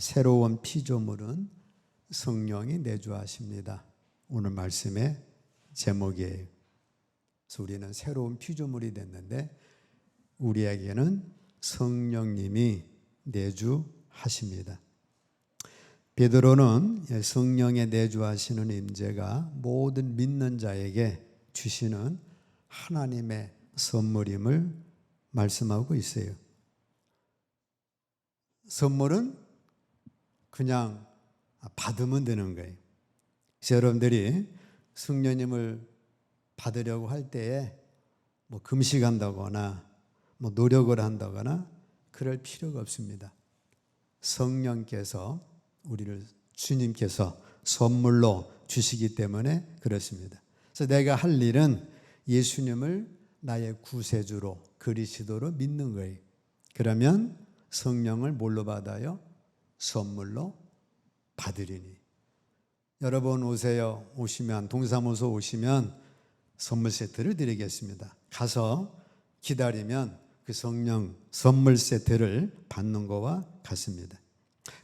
새로운 피조물은 성령이 내주하십니다. 오늘 말씀의 제목이에요. 그래서 우리는 새로운 피조물이 됐는데 우리에게는 성령님이 내주하십니다. 베드로는 성령의 내주하시는 임재가 모든 믿는 자에게 주시는 하나님의 선물임을 말씀하고 있어요. 선물은 그냥 받으면 되는 거예요. 그래서 여러분들이 성령님을 받으려고 할 때에 금식한다거나 노력을 한다거나 그럴 필요가 없습니다. 성령께서 우리를 주님께서 선물로 주시기 때문에 그렇습니다. 그래서 내가 할 일은 예수님을 나의 구세주로 그리스도로 믿는 거예요. 그러면 성령을 뭘로 받아요? 선물로 받으리니. 여러분 오시면 동사무소 오시면 선물 세트를 드리겠습니다. 가서 기다리면 그 성령 선물 세트를 받는 거와 같습니다.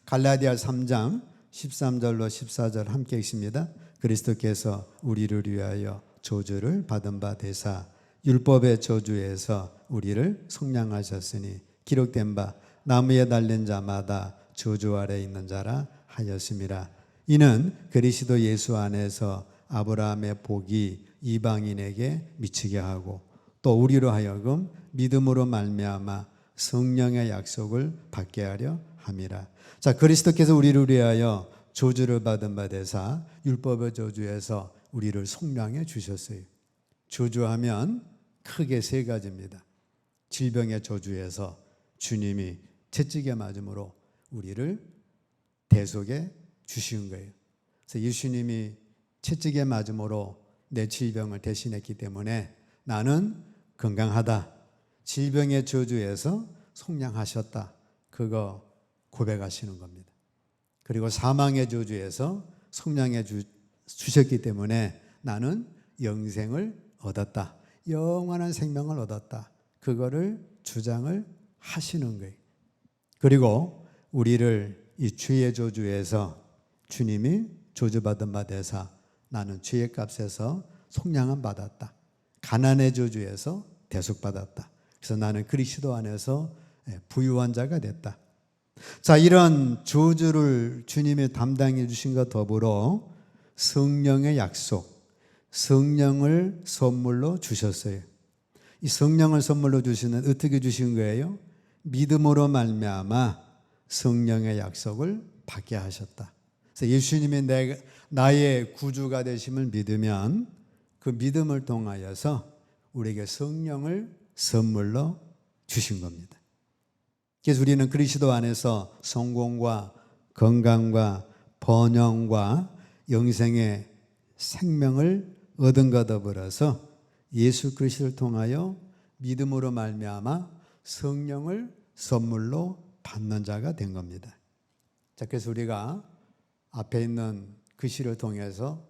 갈라디아 3장 13절로 14절 함께 읽습니다. 그리스도께서 우리를 위하여 저주를 받은 바 되사 율법의 저주에서 우리를 속량하셨으니 기록된 바 나무에 달린 자마다 저주 아래 있는 자라 하였음이라. 이는 그리스도 예수 안에서 아브라함의 복이 이방인에게 미치게 하고 또 우리로 하여금 믿음으로 말미암아 성령의 약속을 받게 하려 함이라. 자, 그리스도께서 우리를 위하여 저주를 받은 바 되사 율법의 저주에서 우리를 속량해 주셨어요. 저주하면 크게 세 가지입니다. 질병의 저주에서 주님이 채찍에 맞음으로 우리를 대속해 주신 거예요. 그래서 예수님이 채찍에 맞음으로 내 질병을 대신했기 때문에 나는 건강하다. 질병의 저주에서 속량하셨다. 그거 고백하시는 겁니다. 그리고 사망의 저주에서 속량해 주셨기 때문에 나는 영생을 얻었다. 영원한 생명을 얻었다. 그거를 주장을 하시는 거예요. 그리고 우리를 이 죄의 저주에서 주님이 저주받은 바 되사 나는 죄의 값에서 속량함 받았다. 가난의 저주에서 대속받았다. 그래서 나는 그리스도 안에서 부유한 자가 됐다. 자, 이런 저주를 주님이 담당해 주신 것 더불어 성령의 약속, 성령을 선물로 주셨어요. 이 성령을 선물로 주시는 어떻게 주신 거예요? 믿음으로 말미암아 성령의 약속을 받게 하셨다. 그래서 예수님이 나의 구주가 되심을 믿으면 그 믿음을 통하여서 우리에게 성령을 선물로 주신 겁니다. 그래서 우리는 그리스도 안에서 성공과 건강과 번영과 영생의 생명을 얻은 것 더불어서 예수 그리스도를 통하여 믿음으로 말미암아 성령을 선물로 받는 자가 된 겁니다. 자, 그래서 우리가 앞에 있는 그 시를 통해서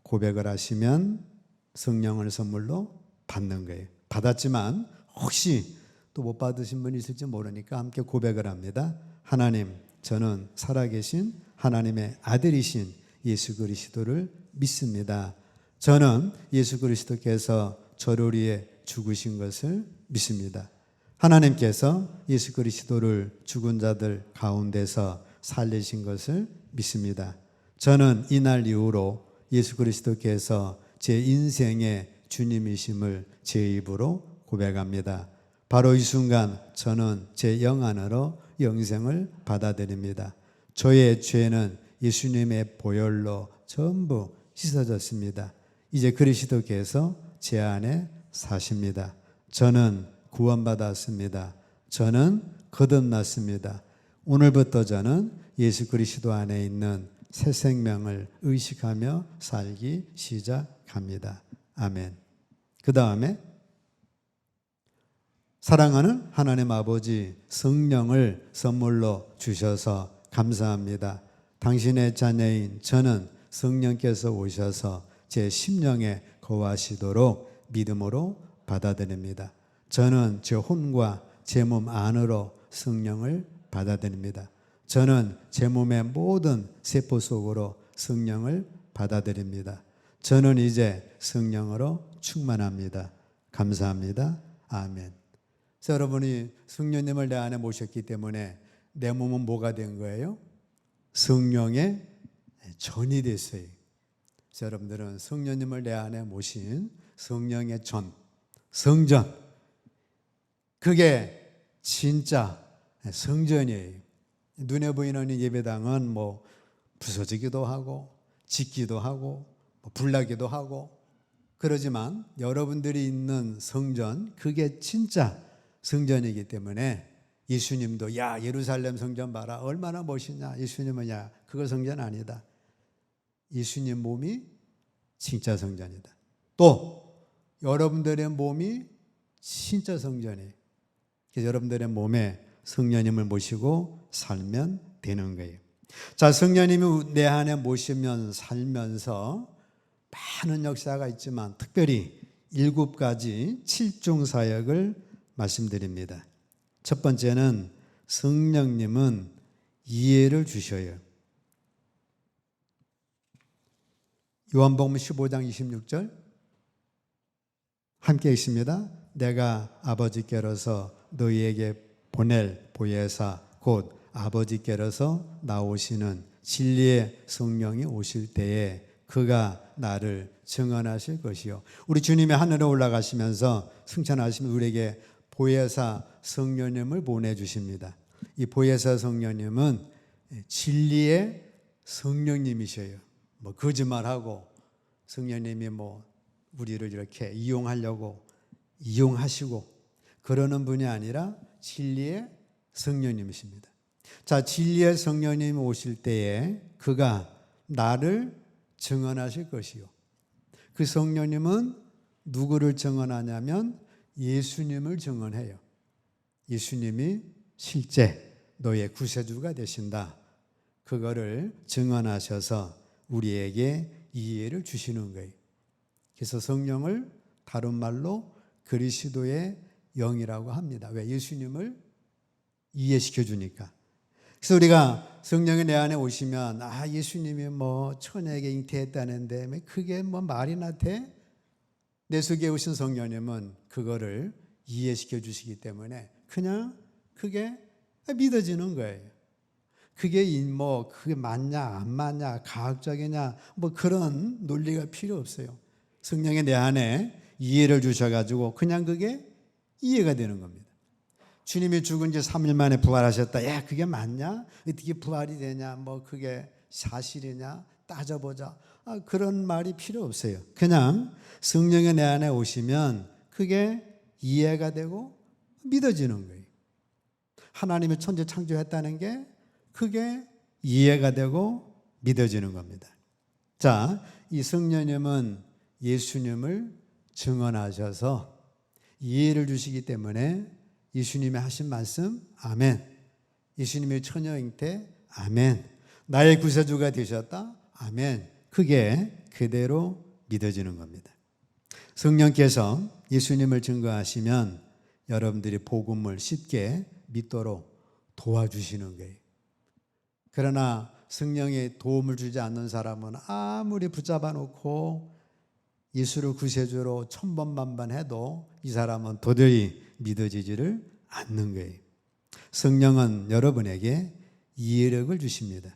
고백을 하시면 성령을 선물로 받는 거예요. 받았지만 혹시 또 못 받으신 분이 있을지 모르니까 함께 고백을 합니다. 하나님, 저는 살아계신 하나님의 아들이신 예수 그리스도를 믿습니다. 저는 예수 그리스도께서 저를 위해 죽으신 것을 믿습니다. 하나님께서 예수 그리스도를 죽은 자들 가운데서 살리신 것을 믿습니다. 저는 이날 이후로 예수 그리스도께서 제 인생의 주님이심을 제 입으로 고백합니다. 바로 이 순간 저는 제 영 안으로 영생을 받아들입니다. 저의 죄는 예수님의 보혈로 전부 씻어졌습니다. 이제 그리스도께서 제 안에 사십니다. 저는 구원받았습니다. 저는 거듭났습니다. 오늘부터 저는 예수 그리스도 안에 있는 새 생명을 의식하며 살기 시작합니다. 아멘. 그 다음에 사랑하는 하나님 아버지 성령을 선물로 주셔서 감사합니다. 당신의 자녀인 저는 성령께서 오셔서 제 심령에 거하시도록 믿음으로 받아들입니다. 저는 제 혼과 제 몸 안으로 성령을 받아들입니다. 저는 제 몸의 모든 세포 속으로 성령을 받아들입니다. 저는 이제 성령으로 충만합니다. 감사합니다. 아멘. 그래서 여러분이 성령님을 내 안에 모셨기 때문에 내 몸은 뭐가 된 거예요? 성령의 전이 됐어요. 그래서 여러분들은 성령님을 내 안에 모신 성령의 전, 성전, 그게 진짜 성전이에요. 눈에 보이는 예배당은 뭐 부서지기도 하고 짓기도 하고 불나기도 하고 그러지만 여러분들이 있는 성전, 그게 진짜 성전이기 때문에 예수님도 야 예루살렘 성전 봐라 얼마나 멋있냐. 예수님은 야 그거 성전 아니다. 예수님 몸이 진짜 성전이다. 또 여러분들의 몸이 진짜 성전이에요. 그래서 여러분들의 몸에 성령님을 모시고 살면 되는 거예요. 자, 성령님이 내 안에 모시면 살면서 많은 역사가 있지만 특별히 7가지 7종 사역을 말씀드립니다. 첫 번째는 성령님은 이해를 주셔요. 요한복음 15장 26절 함께 있습니다. 내가 아버지께로서 너희에게 보낼 보혜사 곧 아버지께로서 나오시는 진리의 성령이 오실 때에 그가 나를 증언하실 것이요. 우리 주님이 하늘에 올라가시면서 승천하시면 우리에게 보혜사 성령님을 보내주십니다. 이 보혜사 성령님은 진리의 성령님이셔요. 뭐 거짓말하고 성령님이 뭐 우리를 이렇게 이용하시고 그러는 분이 아니라 진리의 성령님이십니다. 자, 진리의 성령님이 오실 때에 그가 나를 증언하실 것이요. 그 성령님은 누구를 증언하냐면 예수님을 증언해요. 예수님이 실제 너의 구세주가 되신다. 그거를 증언하셔서 우리에게 이해를 주시는 거예요. 그래서 성령을 다른 말로 그리스도의 영이라고 합니다. 왜? 예수님을 이해시켜 주니까. 그래서 우리가 성령이 내 안에 오시면 예수님이 뭐 처녀에게 잉태했다는데 그게 뭐 말이나 돼? 내 속에 오신 성령님은 그거를 이해시켜 주시기 때문에 그냥 그게 믿어지는 거예요. 그게 맞냐 안 맞냐 과학적이냐 뭐 그런 논리가 필요 없어요. 성령이 내 안에 이해를 주셔가지고 그냥 그게 이해가 되는 겁니다. 주님이 죽은 지 3일 만에 부활하셨다. 야, 그게 맞냐? 어떻게 부활이 되냐? 뭐 그게 사실이냐? 따져보자. 그런 말이 필요 없어요. 그냥 성령이 내 안에 오시면 그게 이해가 되고 믿어지는 거예요. 하나님이 천지 창조했다는 게 그게 이해가 되고 믿어지는 겁니다. 자, 이 성령님은 예수님을 증언하셔서 이해를 주시기 때문에 예수님이 하신 말씀 아멘. 예수님의 처녀 잉태 아멘. 나의 구세주가 되셨다 아멘. 그게 그대로 믿어지는 겁니다. 성령께서 예수님을 증거하시면 여러분들이 복음을 쉽게 믿도록 도와주시는 거예요. 그러나 성령이 도움을 주지 않는 사람은 아무리 붙잡아 놓고 예수를 구세주로 천번만번 해도 이 사람은 도저히 믿어지지를 않는 거예요. 성령은 여러분에게 이해력을 주십니다.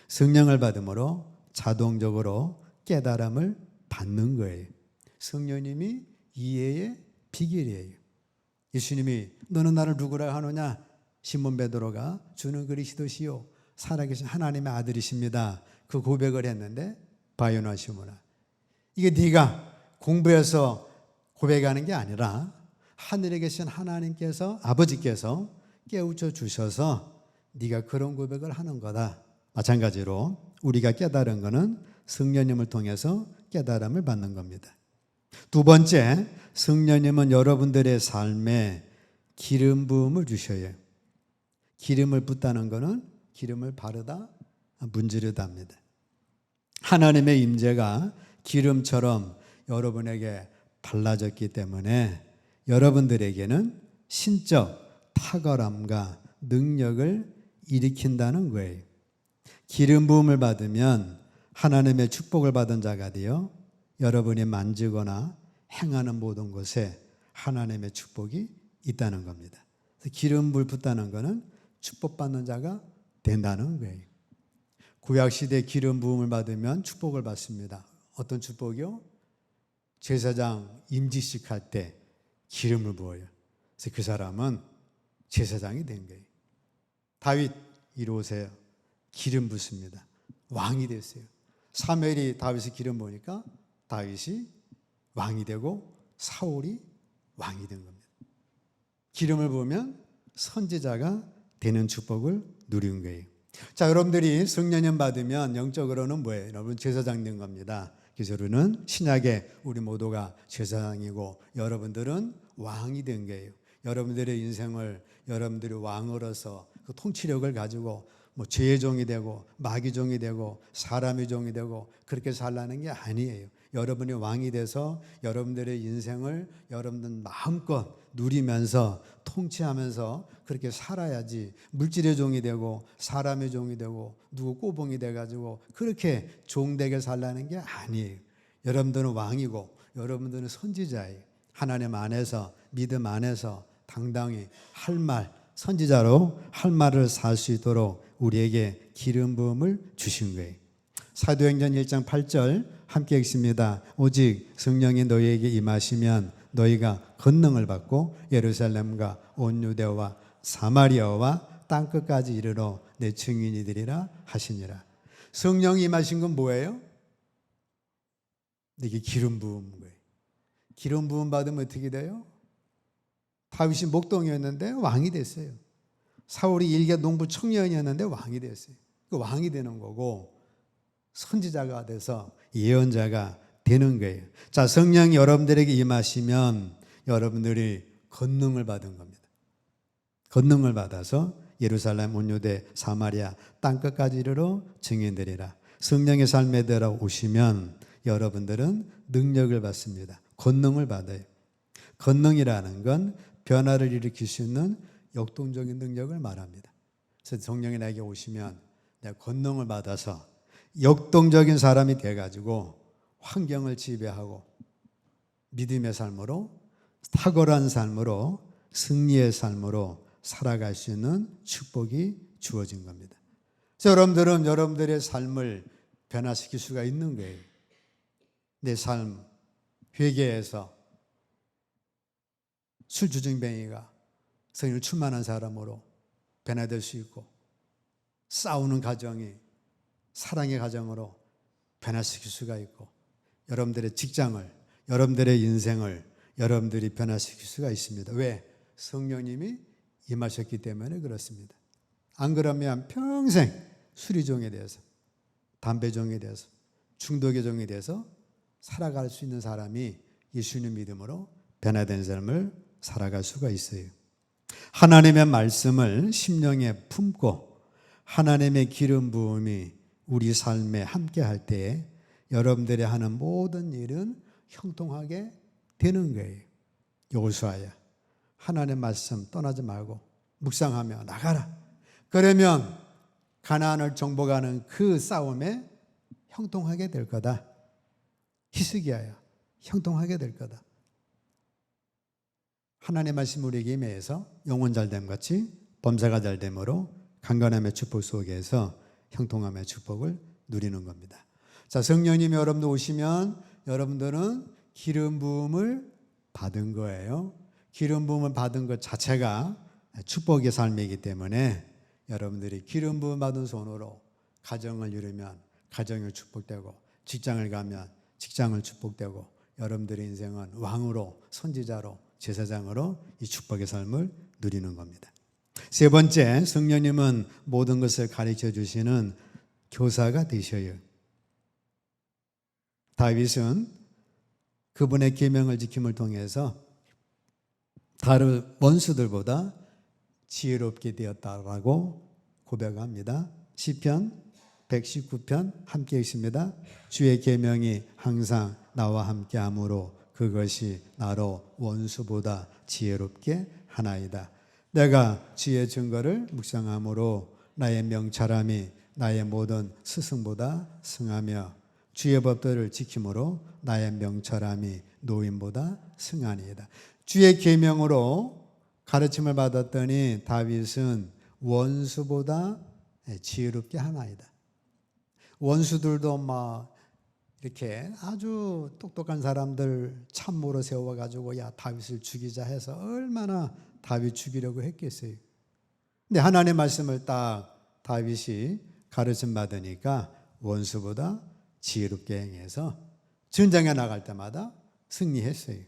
성령을 받음으로 자동적으로 깨달음을 받는 거예요. 성령님이 이해의 비결이에요. 예수님이 너는 나를 누구라 하느냐? 시몬 베드로가 주는 그리스도시요 살아계신 하나님의 아들이십니다. 그 고백을 했는데 바요나 시몬아, 이게 네가 공부해서 고백하는 게 아니라 하늘에 계신 하나님께서 아버지께서 깨우쳐 주셔서 네가 그런 고백을 하는 거다. 마찬가지로 우리가 깨달은 것은 성령님을 통해서 깨달음을 받는 겁니다. 두 번째, 성령님은 여러분들의 삶에 기름 부음을 주셔요. 기름을 붓다는 것은 기름을 바르다, 문지르다 합니다. 하나님의 임재가 기름처럼 여러분에게 발라졌기 때문에 여러분들에게는 신적 탁월함과 능력을 일으킨다는 거예요. 기름 부음을 받으면 하나님의 축복을 받은 자가 되어 여러분이 만지거나 행하는 모든 것에 하나님의 축복이 있다는 겁니다. 그래서 기름 불 붓다는 것은 축복받는 자가 된다는 거예요. 구약시대 기름 부음을 받으면 축복을 받습니다. 어떤 축복이요? 제사장 임직식 할 때 기름을 부어요. 그래서 그 사람은 제사장이 된 거예요. 다윗 이리 오세요. 기름 붓습니다. 왕이 됐어요. 사무엘이 다윗이 기름 부으니까 다윗이 왕이 되고 사울이 왕이 된 겁니다. 기름을 부으면 선지자가 되는 축복을 누린 거예요. 자, 여러분들이 성령님 받으면 영적으로는 뭐예요? 여러분 제사장 된 겁니다. 그래서 우리는 신약에 우리 모두가 제사장이고 여러분들은 왕이 된 거예요. 여러분들의 인생을 여러분들이 왕으로서 그 통치력을 가지고 뭐 죄의 종이 되고 마귀 종이 되고 사람의 종이 되고 그렇게 살라는 게 아니에요. 여러분이 왕이 돼서 여러분들의 인생을 여러분들 마음껏 누리면서 통치하면서 그렇게 살아야지 물질의 종이 되고 사람의 종이 되고 누구 꼬봉이 돼가지고 그렇게 종되게 살라는 게 아니에요. 여러분들은 왕이고 여러분들은 선지자예요. 하나님 안에서 믿음 안에서 당당히 할 말, 선지자로 할 말을 살 수 있도록 우리에게 기름 부음을 주신 거예요. 사도행전 1장 8절 함께 읽습니다. 오직 성령이 너희에게 임하시면 너희가 권능을 받고 예루살렘과 온 유대와 사마리아와 땅끝까지 이르러 내 증인이 되리라 하시니라. 성령이 임하신 건 뭐예요? 이게 기름 부음 거예요. 기름 부음 받으면 어떻게 돼요? 다윗이 목동이었는데 왕이 됐어요. 사울이 일개 농부 청년이었는데 왕이 됐어요. 그 왕이 되는 거고 선지자가 돼서 예언자가 되는 거예요. 자, 성령이 여러분들에게 임하시면 여러분들이 권능을 받은 겁니다. 권능을 받아서 예루살렘, 온 유대, 사마리아 땅끝까지 이르러 증인되리라. 성령의 삶에 들어오시면 여러분들은 능력을 받습니다. 권능을 받아요. 권능이라는 건 변화를 일으킬 수 있는 역동적인 능력을 말합니다. 그래서 성령이 나에게 오시면 내가 권능을 받아서 역동적인 사람이 돼가지고 환경을 지배하고 믿음의 삶으로 탁월한 삶으로 승리의 삶으로 살아갈 수 있는 축복이 주어진 겁니다. 그래서 여러분들은 여러분들의 삶을 변화시킬 수가 있는 거예요. 내 삶, 회개해서 술주정뱅이가 성령을 충만한 사람으로 변화될 수 있고 싸우는 가정이 사랑의 가정으로 변화시킬 수가 있고 여러분들의 직장을, 여러분들의 인생을 여러분들이 변화시킬 수가 있습니다. 왜? 성령님이 임하셨기 때문에 그렇습니다. 안 그러면 평생 술이종에 대해서 담배종에 대해서 중독의 종에 대해서 살아갈 수 있는 사람이 예수님 믿음으로 변화된 삶을 살아갈 수가 있어요. 하나님의 말씀을 심령에 품고 하나님의 기름 부음이 우리 삶에 함께 할 때에 여러분들이 하는 모든 일은 형통하게 되는 거예요. 여호수아야, 하나님의 말씀 떠나지 말고 묵상하며 나가라. 그러면 가나안을 정복하는 그 싸움에 형통하게 될 거다. 히스기야야, 형통하게 될 거다. 하나님의 말씀 우리에게 임해서 영혼 잘됨 같이 범사가 잘됨으로 강건함의 축복 속에서 형통함의 축복을 누리는 겁니다. 자, 성령님이 여러분들 오시면 여러분들은 기름 부음을 받은 거예요. 기름 부음을 받은 것 자체가 축복의 삶이기 때문에 여러분들이 기름 부음 받은 손으로 가정을 이루면 가정이 축복되고 직장을 가면 직장을 축복되고 여러분들의 인생은 왕으로 선지자로 제사장으로 이 축복의 삶을 누리는 겁니다. 세 번째, 성령님은 모든 것을 가르쳐 주시는 교사가 되셔요. 다윗은 그분의 계명을 지킴을 통해서 다른 원수들보다 지혜롭게 되었다라고 고백합니다. 시편 119편 함께 읽습니다. 주의 계명이 항상 나와 함께함으로 그것이 나로 원수보다 지혜롭게 하나이다. 내가 주의 증거를 묵상함으로 나의 명철함이 나의 모든 스승보다 승하며 주의 법도를 지킴으로 나의 명철함이 노인보다 승하니이다. 주의 계명으로 가르침을 받았더니 다윗은 원수보다 지혜롭게 하나이다. 원수들도 막 이렇게 아주 똑똑한 사람들 참모로 세워가지고 야 다윗을 죽이자 해서 얼마나 다윗 죽이려고 했겠어요. 근데 하나님의 말씀을 딱 다윗이 가르침 받으니까 원수보다 지혜롭게 행해서 전장에 나갈 때마다 승리했어요.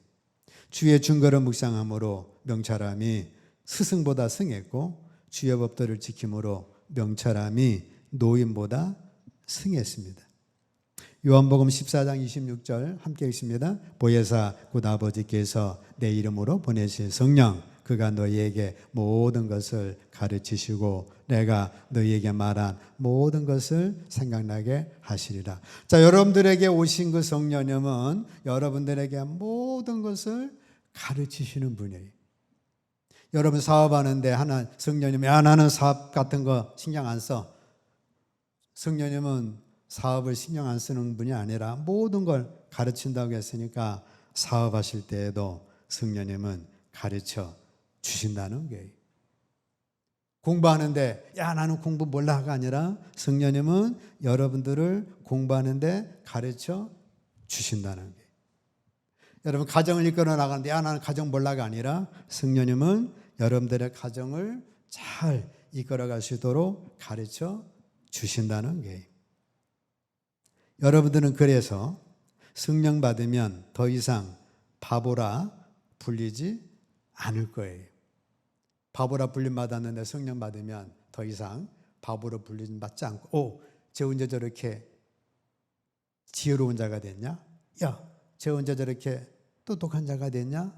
주의 증거를 묵상함으로 명철함이 스승보다 승했고 주의 법도를 지킴으로 명철함이 노인보다 승했습니다. 요한복음 14장 26절 함께 읽습니다. 보혜사 곧 아버지께서 내 이름으로 보내실 성령 그가 너희에게 모든 것을 가르치시고 내가 너희에게 말한 모든 것을 생각나게 하시리라. 자, 여러분들에게 오신 그 성령님은 여러분들에게 모든 것을 가르치시는 분이에요. 여러분 사업하는데 성령님이 나는 사업 같은 거 신경 안 써. 성령님은 사업을 신경 안 쓰는 분이 아니라 모든 걸 가르친다고 했으니까 사업하실 때에도 성령님은 가르쳐 주신다는 거예요. 공부하는데 야 나는 공부 몰라가 아니라 성령님은 여러분들을 공부하는데 가르쳐 주신다는 거예요. 여러분 가정을 이끌어 나가는데 야 나는 가정 몰라가 아니라 성령님은 여러분들의 가정을 잘 이끌어갈 수 있도록 가르쳐 주신다는 거예요. 여러분들은 그래서 성령 받으면 더 이상 바보라 불리지 않을 거예요. 바보라 불림 받았는데 성령 받으면 더 이상 바보로 불림 받지 않고 쟤 언제 저렇게 지혜로운 자가 됐냐? 야, 쟤 언제 저렇게 똑똑한 자가 됐냐?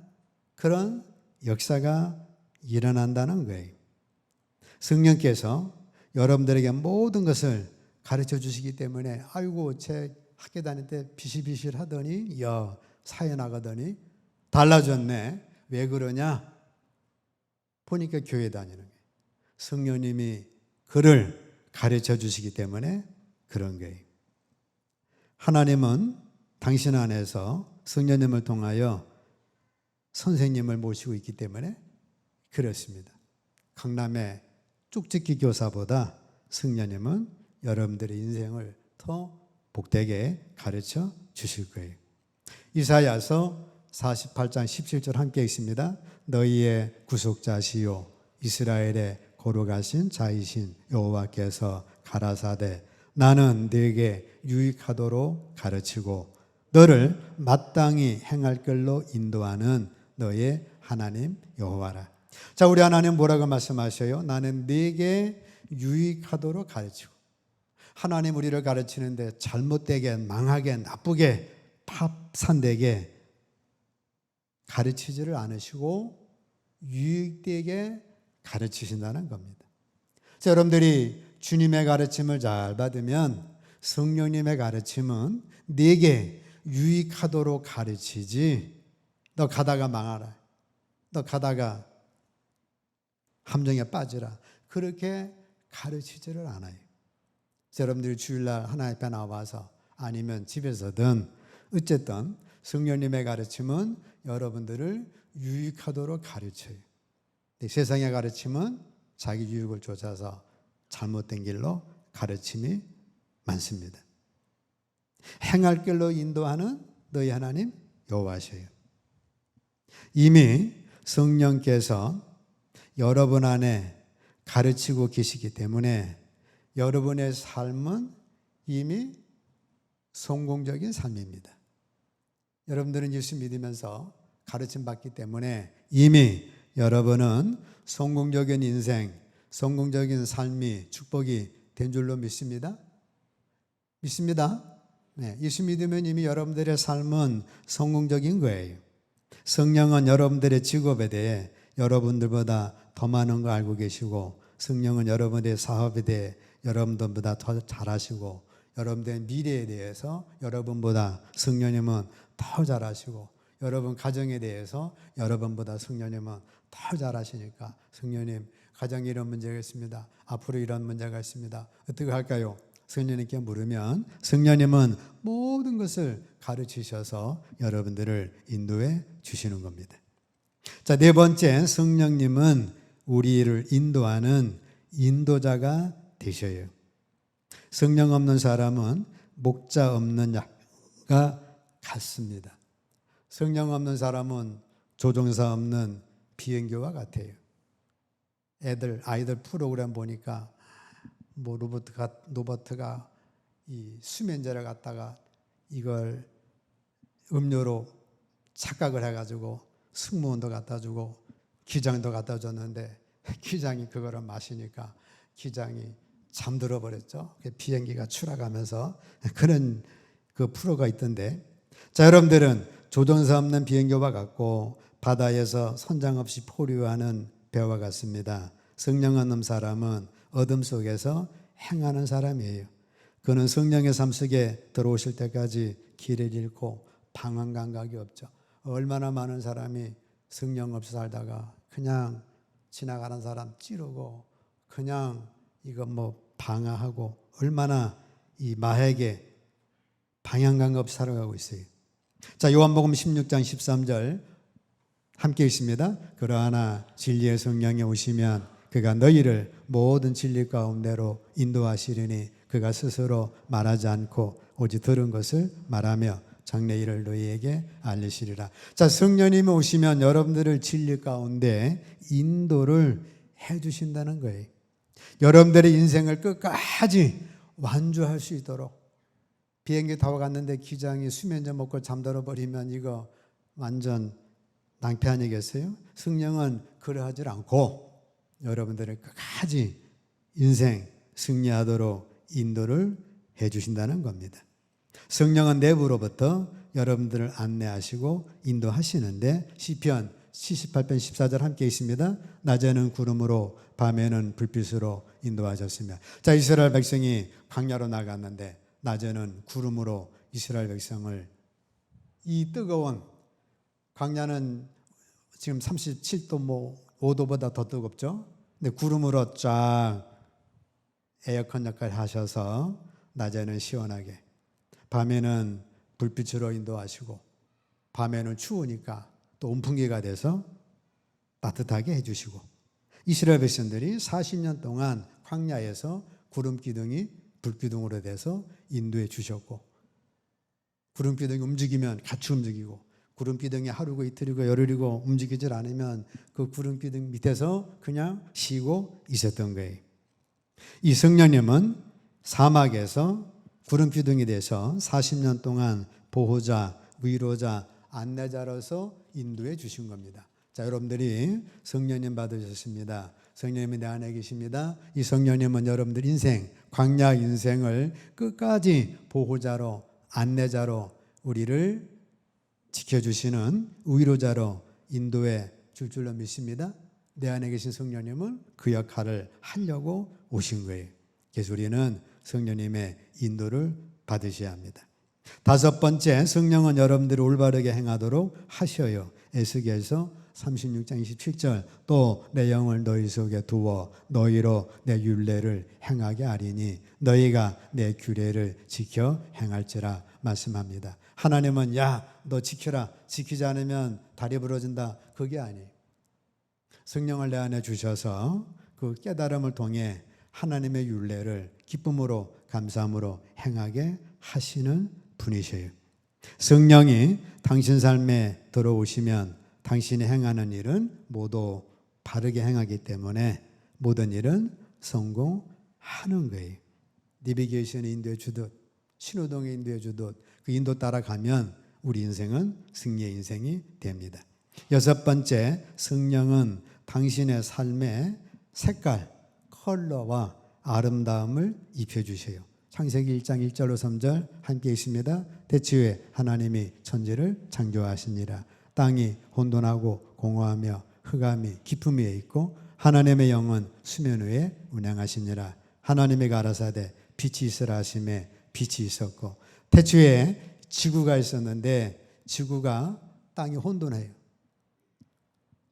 그런 역사가 일어난다는 거예요. 성령께서 여러분들에게 모든 것을 가르쳐 주시기 때문에 아이고 쟤 학교 다닐 때 비실비실 하더니 야 사회 나가더니 달라졌네. 왜 그러냐? 보니까 교회 다니는 거예요. 성령님이 그를 가르쳐 주시기 때문에 그런 거예요. 하나님은 당신 안에서 성령님을 통하여 선생님을 모시고 있기 때문에 그렇습니다. 강남의 쪽집기 교사보다 성령님은 여러분들의 인생을 더 복되게 가르쳐 주실 거예요. 이사야서 48장 17절 함께 읽습니다. 너희의 구속자시요 이스라엘의 거룩하신 자이신 여호와께서 가라사대 나는 네게 유익하도록 가르치고 너를 마땅히 행할 길로 인도하는 너의 하나님 여호와라. 자, 우리 하나님 뭐라고 말씀하셔요? 나는 네게 유익하도록 가르치고. 하나님 우리를 가르치는데 잘못되게 망하게 나쁘게 팝산되게 가르치지를 않으시고 유익되게 가르치신다는 겁니다. 자, 여러분들이 주님의 가르침을 잘 받으면 성령님의 가르침은 네게 유익하도록 가르치지 너 가다가 망하라. 너 가다가 함정에 빠지라. 그렇게 가르치지를 않아요. 여러분들이 주일날 하나님 앞에 나와서 아니면 집에서든 어쨌든 성령님의 가르침은 여러분들을 유익하도록 가르쳐요. 세상의 가르침은 자기 유익을 쫓아서 잘못된 길로 가르침이 많습니다. 행할 길로 인도하는 너희 하나님 여호와셔요. 이미 성령께서 여러분 안에 가르치고 계시기 때문에 여러분의 삶은 이미 성공적인 삶입니다. 여러분들은 예수 믿으면서 가르침 받기 때문에 이미 여러분은 성공적인 인생, 성공적인 삶이 축복이 된 줄로 믿습니다. 믿습니다. 네, 예수 믿으면 이미 여러분들의 삶은 성공적인 거예요. 성령은 여러분들의 직업에 대해 여러분들보다 더 많은 거 알고 계시고 성령은 여러분의 사업에 대해 여러분들보다 더 잘하시고 여러분들의 미래에 대해서 여러분보다 성령님은 더 잘하시고 여러분 가정에 대해서 여러분보다 성령님은 더 잘하시니까 성령님 가정에 이런 문제가 있습니다. 앞으로 이런 문제가 있습니다. 어떻게 할까요? 성령님께 물으면 성령님은 모든 것을 가르치셔서 여러분들을 인도해 주시는 겁니다. 자, 네 번째, 성령님은 우리를 인도하는 인도자가 되셔요. 성령 없는 사람은 목자 없는 양과 같습니다. 성령 없는 사람은 조종사 없는 비행기와 같아요. 아이들 프로그램 보니까 뭐 로버트가 이 수면제를 갖다가 이걸 음료로 착각을 해가지고 승무원도 갖다 주고 기장도 갖다 줬는데 기장이 그거를 마시니까 기장이 잠들어 버렸죠. 비행기가 추락하면서 그런 그 프로가 있던데, 자, 여러분들은 조종사 없는 비행기와 같고 바다에서 선장 없이 포류하는 배와 같습니다. 성령 없는 사람은 어둠 속에서 행하는 사람이에요. 그는 성령의 삶 속에 들어오실 때까지 길을 잃고 방황 감각이 없죠. 얼마나 많은 사람이 성령 없이 살다가 그냥 지나가는 사람 찌르고 그냥 이거 뭐 방황하고 얼마나 이 마에게 방향 감각 없이 살아가고 있어요. 자, 요한복음 16장 13절 함께 있습니다. 그러나 진리의 성령이 오시면 그가 너희를 모든 진리 가운데로 인도하시리니 그가 스스로 말하지 않고 오직 들은 것을 말하며 장래 일을 너희에게 알리시리라. 자, 성령님이 오시면 여러분들을 진리 가운데 인도를 해 주신다는 거예요. 여러분들의 인생을 끝까지 완주할 수 있도록. 비행기 타고 갔는데 기장이 수면제 먹고 잠들어 버리면 이거 완전 낭패 아니겠어요? 성령은 그러하지 않고 여러분들을 끝까지 인생 승리하도록 인도를 해 주신다는 겁니다. 성령은 내부로부터 여러분들을 안내하시고 인도하시는데 시편 78편 14절 함께 있습니다. 낮에는 구름으로 밤에는 불빛으로 인도하셨으며. 자, 이스라엘 백성이 광야로 나갔는데 낮에는 구름으로 이스라엘 백성을, 이 뜨거운 광야는 지금 37도 뭐 5도보다 더 뜨겁죠. 근데 구름으로 쫙 에어컨 역할을 하셔서 낮에는 시원하게, 밤에는 불빛으로 인도하시고 밤에는 추우니까 또 온풍기가 돼서 따뜻하게 해주시고, 이스라엘 백성들이 40년 동안 광야에서 구름 기둥이 불기둥으로 돼서 인도해 주셨고, 구름 기둥이 움직이면 같이 움직이고, 구름 기둥이 하루고 이틀이고 열흘이고 움직이질 않으면 그 구름 기둥 밑에서 그냥 쉬고 있었던 거예요. 이 성령님은 사막에서 구름 기둥이 돼서 40년 동안 보호자, 위로자, 안내자로서 인도해 주신 겁니다. 자, 여러분들이 성령님 받으셨습니다. 성령님이 내 안에 계십니다. 이 성령님은 여러분들 인생, 광야 인생을 끝까지 보호자로, 안내자로 우리를 지켜주시는 위로자로 인도해 줄 줄로 믿습니다. 내 안에 계신 성령님은 그 역할을 하려고 오신 거예요. 그래서 우리는 성령님의 인도를 받으셔야 합니다. 다섯 번째, 성령은 여러분들이 올바르게 행하도록 하셔요. 에스겔서 36장 27절 또 내 영을 너희 속에 두어 너희로 내 율례를 행하게 하리니 너희가 내 규례를 지켜 행할지라 말씀합니다. 하나님은 야, 너 지켜라, 지키지 않으면 다리 부러진다, 그게 아니에요. 성령을 내 안에 주셔서 그 깨달음을 통해 하나님의 율례를 기쁨으로 감사함으로 행하게 하시는 분이셔요. 성령이 당신 삶에 들어오시면 당신이 행하는 일은 모두 바르게 행하기 때문에 모든 일은 성공하는 거예요. 내비게이션에 인도해 주듯 신호등에 인도해 주듯 그 인도 따라가면 우리 인생은 승리의 인생이 됩니다. 여섯 번째, 성령은 당신의 삶의 색깔, 컬러와 아름다움을 입혀주세요. 창세기 1장 1절로 3절 함께 있습니다. 대치후에 하나님이 천지를 창조하시니라. 땅이 혼돈하고 공허하며 흑암이 깊음 위에 있고 하나님의 영은 수면 위에 운행하시니라. 하나님이 가라사대 빛이 있으라 하심에 빛이 있었고. 태초에 지구가 있었는데 지구가 땅이 혼돈해요.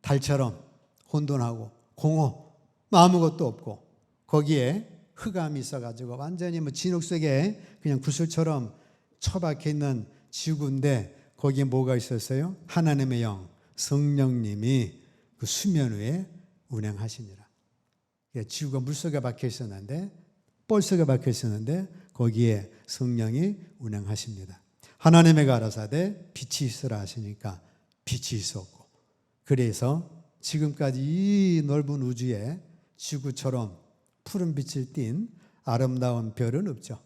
달처럼 혼돈하고 공허, 아무것도 없고 거기에 흑암이 있어가지고 완전히 진흙 속에 그냥 구슬처럼 처박혀 있는 지구인데 거기에 뭐가 있었어요? 하나님의 영, 성령님이 그 수면 위에 운행하시니라. 지구가 물속에 박혀 있었는데, 뻘 속에 박혀 있었는데 거기에 성령이 운행하십니다. 하나님의 가라사대 빛이 있으라 하시니까 빛이 있었고, 그래서 지금까지 이 넓은 우주에 지구처럼 푸른 빛을 띤 아름다운 별은 없죠.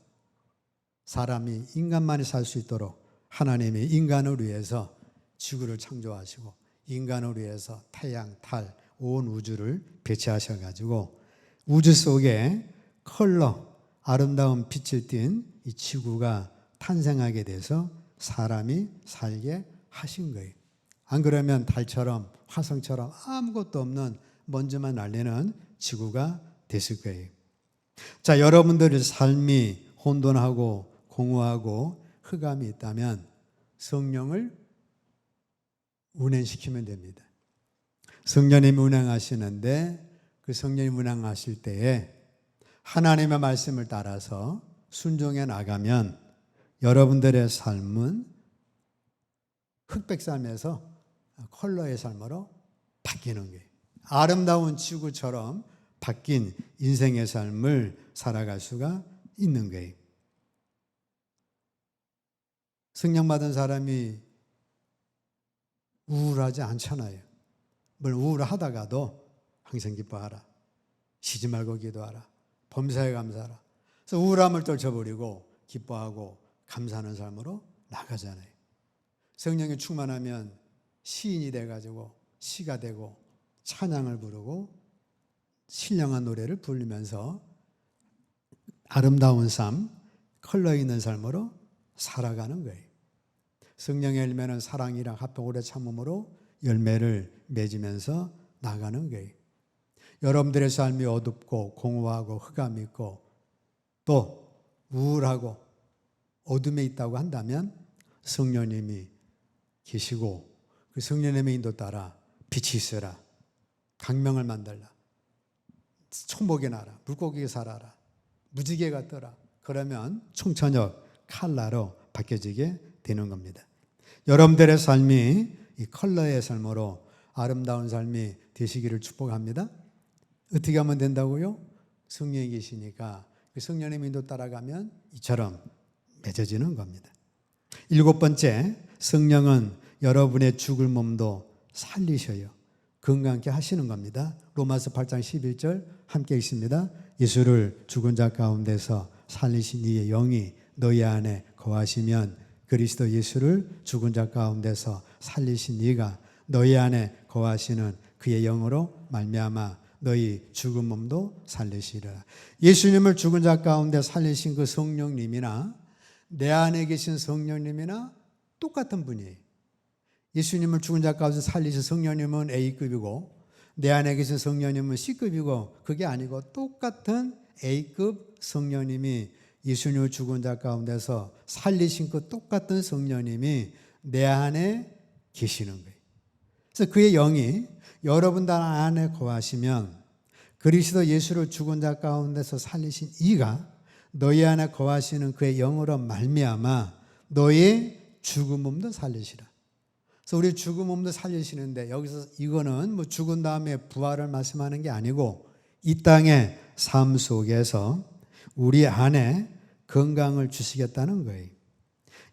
사람이, 인간만이 살 수 있도록 하나님이 인간을 위해서 지구를 창조하시고 인간을 위해서 태양, 달, 온 우주를 배치하셔가지고 우주 속에 컬러, 아름다운 빛을 띤 이 지구가 탄생하게 돼서 사람이 살게 하신 거예요. 안 그러면 달처럼 화성처럼 아무것도 없는 먼지만 날리는 지구가 됐을 거예요. 자, 여러분들의 삶이 혼돈하고 공허하고 흑암이 있다면 성령을 운행시키면 됩니다. 성령님이 운행하시는데 그 성령이 운행하실 때에 하나님의 말씀을 따라서 순종해 나가면 여러분들의 삶은 흑백 삶에서 컬러의 삶으로 바뀌는 거예요. 아름다운 지구처럼 바뀐 인생의 삶을 살아갈 수가 있는 거예요. 성령 받은 사람이 우울하지 않잖아요. 뭘 우울하다가도 항상 기뻐하라. 쉬지 말고 기도하라. 범사에 감사하라. 그래서 우울함을 떨쳐버리고 기뻐하고 감사하는 삶으로 나가잖아요. 성령이 충만하면 시인이 돼가지고 시가 되고 찬양을 부르고 신령한 노래를 부르면서 아름다운 삶, 컬러 있는 삶으로 살아가는 거예요. 성령의 열매는 사랑이랑 합동 오래 참음으로 열매를 맺으면서 나가는 거예요. 여러분들의 삶이 어둡고 공허하고 흑암이 있고 또 우울하고 어둠에 있다고 한다면 성령님이 계시고 그 성령님의 인도 따라 빛이 있어라. 강명을 만들라. 총목에 나라. 물고기에 살아라. 무지개가 떠라. 그러면 총천역 칼라로 바뀌어지게 되는 겁니다. 여러분들의 삶이 이 컬러의 삶으로 아름다운 삶이 되시기를 축복합니다. 어떻게 하면 된다고요? 성령이 계시니까 그 성령의 인도 따라가면 이처럼 맺어지는 겁니다. 7번째, 성령은 여러분의 죽을 몸도 살리셔요. 건강케 하시는 겁니다. 로마서 8장 11절 함께 읽습니다. 예수를 죽은 자 가운데서 살리신 이의 영이 너희 안에 거하시면 그리스도 예수를 죽은 자 가운데서 살리신 이가 너희 안에 거하시는 그의 영으로 말미암아 너희 죽은 몸도 살리시리라. 예수님을 죽은 자 가운데 살리신 그 성령님이나 내 안에 계신 성령님이나 똑같은 분이에요. 예수님을 죽은 자 가운데 살리신 성령님은 A급이고 내 안에 계신 성령님은 C급이고 그게 아니고 똑같은 A급 성령님이 예수님을 죽은 자 가운데서 살리신 그 똑같은 성령님이 내 안에 계시는 거예요. 그래서 그의 영이 여러분들 안에 거하시면 그리스도 예수를 죽은 자 가운데서 살리신 이가 너희 안에 거하시는 그의 영으로 말미암아 너의 죽은 몸도 살리시라. 그래서 우리 죽은 몸도 살리시는데 여기서 이거는 죽은 다음에 부활을 말씀하는 게 아니고 이 땅의 삶 속에서 우리 안에 건강을 주시겠다는 거예요.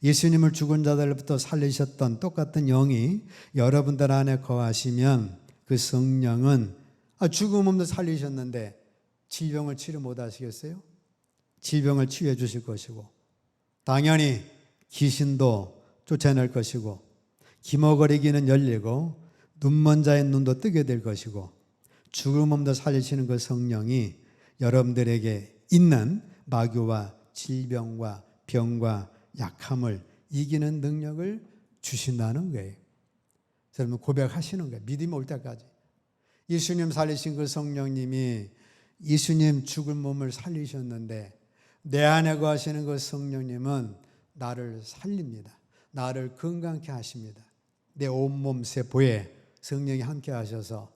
예수님을 죽은 자들부터 살리셨던 똑같은 영이 여러분들 안에 거하시면 그 성령은 죽은 몸도 살리셨는데 질병을 치료 못 하시겠어요? 질병을 치유해 주실 것이고 당연히 귀신도 쫓아낼 것이고 기머거리기는 열리고 눈먼 자의 눈도 뜨게 될 것이고 죽은 몸도 살리시는 그 성령이 여러분들에게 있는 마귀와 질병과 병과 약함을 이기는 능력을 주신다는 거예요. 여러분 고백하시는 거예요. 믿음이 올 때까지. 예수님 살리신 그 성령님이 예수님 죽은 몸을 살리셨는데 내 안에 거하시는 그 성령님은 나를 살립니다. 나를 건강케 하십니다. 내 온몸 세포에 성령이 함께 하셔서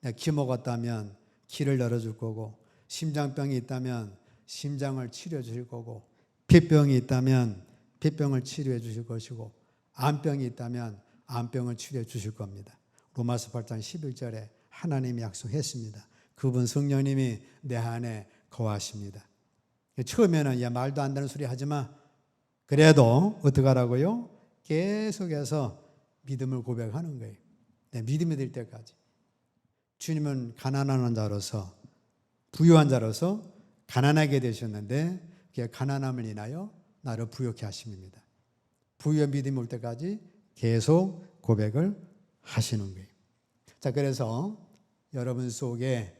내가 기 먹었다면 길을 열어줄 거고, 심장병이 있다면 심장을 치료해 주실 거고, 폐병이 있다면 폐병을 치료해 주실 것이고, 암병이 있다면 암병을 치료해 주실 겁니다. 로마서 8장 11절에 하나님이 약속했습니다. 그분 성령님이 내 안에 거하십니다. 처음에는 야 말도 안 되는 소리 하지 마. 그래도 어떻게 하라고요? 계속해서 믿음을 고백하는 거예요. 믿음이 될 때까지. 주님은 가난한 자로서, 부유한 자로서 가난하게 되셨는데 그 가난함을 인하여 나를 부유케 하십니다. 부유한 믿음이 올 때까지 계속 고백을 하시는 거예요. 자, 그래서 여러분 속에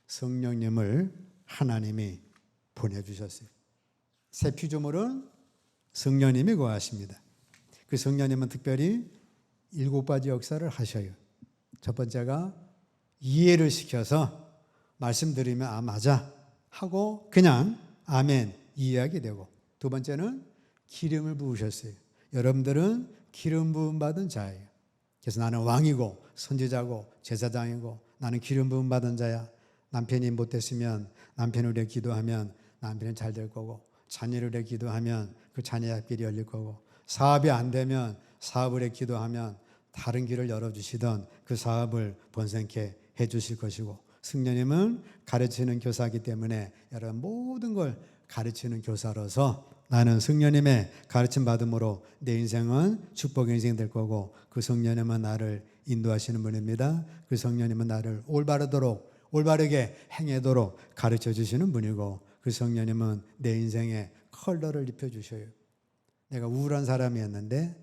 성령님을 하나님이 보내주셨어요. 새 피조물은 성령님이 거하십니다. 그 성령님은 특별히 7가지 역사를 하셔요. 첫 번째가 이해를 시켜서 말씀드리면 아 맞아 하고 그냥 아멘 이해하게 되고, 두 번째는 기름을 부으셨어요. 여러분들은 기름 부음 받은 자예요. 그래서 나는 왕이고 선지자고 제사장이고 나는 기름 부음 받은 자야. 남편이 못됐으면 남편을 위해 기도하면 남편은 잘 될 거고, 자녀를 위해 기도하면 그 자녀의 앞길이 열릴 거고, 사업이 안 되면 사업을 위해 기도하면 다른 길을 열어주시던 그 사업을 번성케 해주실 것이고, 성령님은 가르치는 교사이기 때문에 여러분 모든 걸 가르치는 교사로서 나는 성령님의 가르침 받음으로 내 인생은 축복의 인생이 될 거고, 그 성령님은 나를 인도하시는 분입니다. 그 성령님은 나를 올바르게 행하도록 가르쳐 주시는 분이고, 그 성령님은 내 인생에 컬러를 입혀주셔요. 내가 우울한 사람이었는데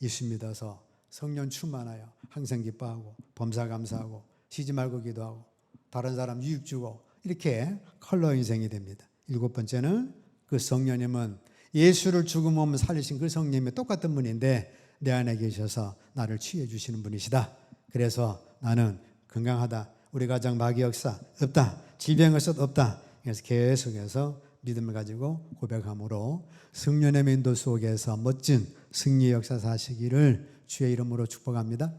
예수 믿어서 성령 충만하여 항상 기뻐하고 범사감사하고 쉬지 말고 기도하고 다른 사람 유익 주고 이렇게 컬러 인생이 됩니다. 7번째는 그 성령님은 예수를 죽음 없음 살리신 그 성령님이 똑같은 분인데 내 안에 계셔서 나를 치유해 주시는 분이시다. 그래서 나는 건강하다. 우리 가정 마귀 역사 없다. 질병의 것 없다. 그래서 계속해서 믿음을 가지고 고백함으로 성령의 인도 속에서 멋진 승리의 역사 사시기를 주의 이름으로 축복합니다.